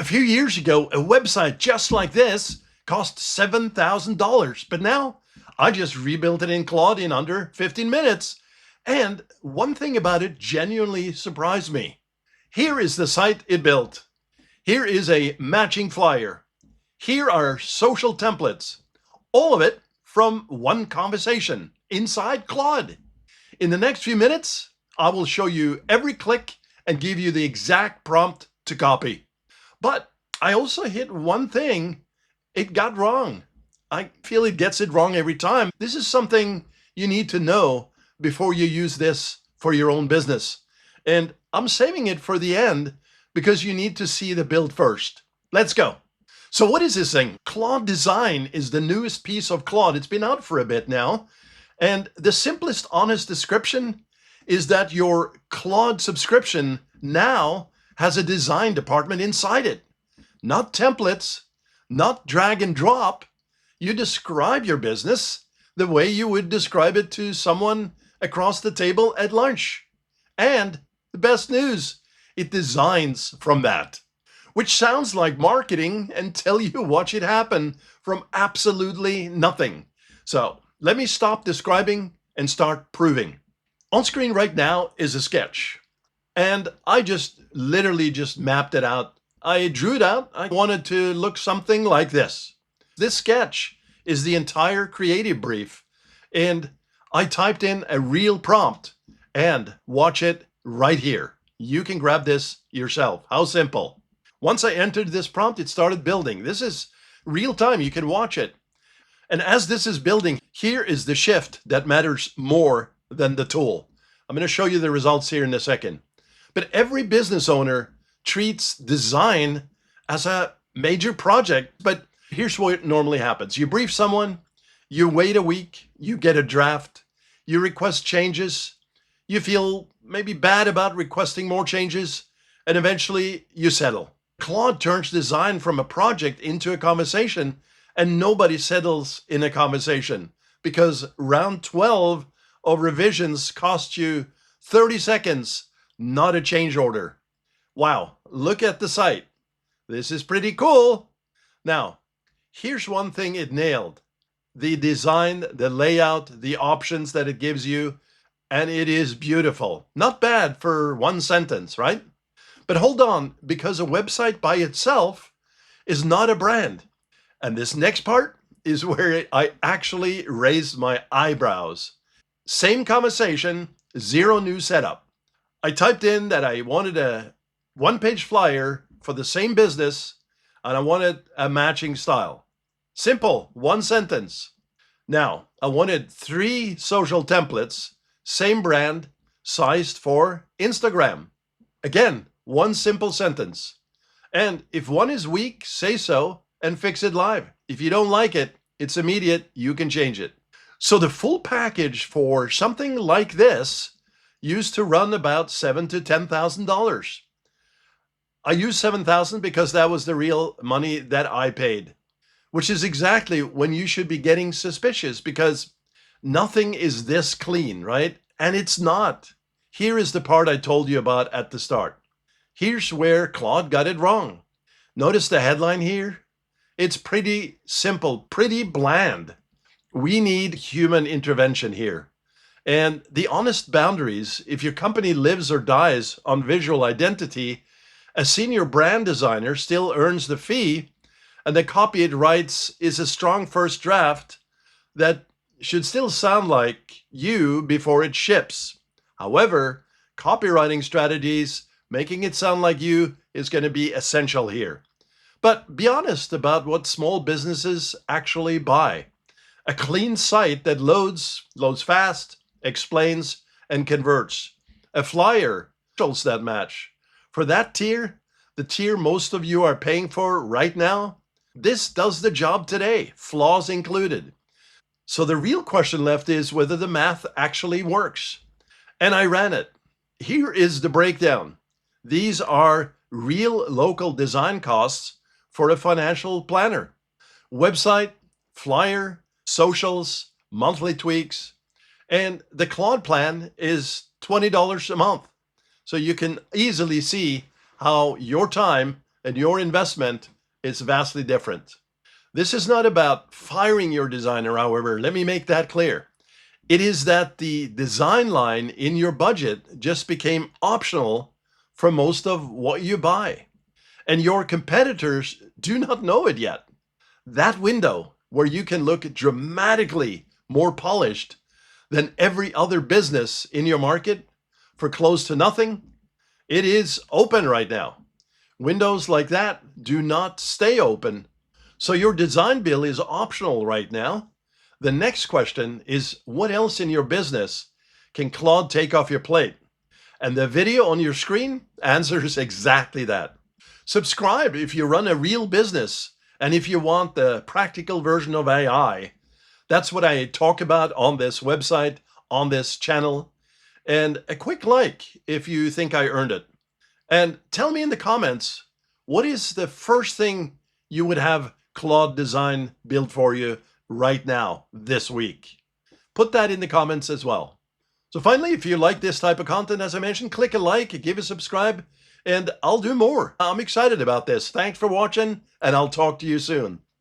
A few years ago, a website just like this cost $7,000, but now I just rebuilt it in Claude in under 15 minutes. And one thing about it genuinely surprised me. Here is the site it built. Here is a matching flyer. Here are social templates. All of it from one conversation inside Claude. In the next few minutes, I will show you every click and give you the exact prompt to copy. But I also hit one thing it got wrong. I feel it gets it wrong every time. This is something you need to know before you use this for your own business. And I'm saving it for the end because you need to see the build first. Let's go. So what is this thing? Claude Design is the newest piece of Claude. It's been out for a bit now. And the simplest honest description is that your Claude subscription now has a design department inside it. Not templates, not drag and drop. You describe your business the way you would describe it to someone across the table at lunch. And the best news, it designs from that, which sounds like marketing until you watch it happen from absolutely nothing. So let me stop describing and start proving. On screen right now is a sketch. And I just literally just mapped it out. I drew it out. I wanted to look something like this. This sketch is the entire creative brief. And I typed in a real prompt and watch it right here. You can grab this yourself. How simple. Once I entered this prompt, it started building. This is real time. You can watch it. And as this is building, here is the shift that matters more than the tool. I'm going to show you the results here in a second. But every business owner treats design as a major project. But here's what normally happens. You brief someone, you wait a week, you get a draft, you request changes, you feel maybe bad about requesting more changes, and eventually you settle. Claude turns design from a project into a conversation, and nobody settles in a conversation because round 12 of revisions cost you 30 seconds, not a change order. Wow, look at the site. This is pretty cool. Now, here's one thing it nailed. The design, the layout, the options that it gives you, and it is beautiful. Not bad for one sentence, right? But hold on, because a website by itself is not a brand. And this next part is where I actually raised my eyebrows. Same conversation, zero new setup. I typed in that I wanted a one-page flyer for the same business, and I wanted a matching style. Simple, one sentence. Now, I wanted 3 social templates, same brand, sized for Instagram. Again, one simple sentence. And if one is weak, say so and fix it live. If you don't like it, it's immediate, you can change it. So the full package for something like this used to run about $7,000 to $10,000. I used $7,000 because that was the real money that I paid, which is exactly when you should be getting suspicious because nothing is this clean, right? And it's not. Here is the part I told you about at the start. Here's where Claude got it wrong. Notice the headline here? It's pretty simple, pretty bland. We need human intervention here. And the honest boundaries, if your company lives or dies on visual identity, a senior brand designer still earns the fee, and the copy it writes is a strong first draft that should still sound like you before it ships. However, copywriting strategies, making it sound like you is going to be essential here. But be honest about what small businesses actually buy. A clean site that loads fast, explains, and converts. A flyer, visuals that match. For that tier, the tier most of you are paying for right now, this does the job today, flaws included. So the real question left is whether the math actually works. And I ran it. Here is the breakdown. These are real local design costs for a financial planner. Website, flyer, socials, monthly tweaks, and the Claude plan is $20 a month. So you can easily see how your time and your investment is vastly different. This is not about firing your designer, however, let me make that clear. It is that the design line in your budget just became optional for most of what you buy. And your competitors do not know it yet. That window where you can look dramatically more polished than every other business in your market for close to nothing, it is open right now. Windows like that do not stay open. So your design bill is optional right now. The next question is, what else in your business can Claude take off your plate? And the video on your screen answers exactly that. Subscribe if you run a real business and if you want the practical version of AI. That's what I talk about on this website, on this channel. And a quick like if you think I earned it. And tell me in the comments, what is the first thing you would have Claude Design build for you right now, this week? Put that in the comments as well. So finally, if you like this type of content, as I mentioned, click a like, give a subscribe, and I'll do more. I'm excited about this. Thanks for watching, and I'll talk to you soon.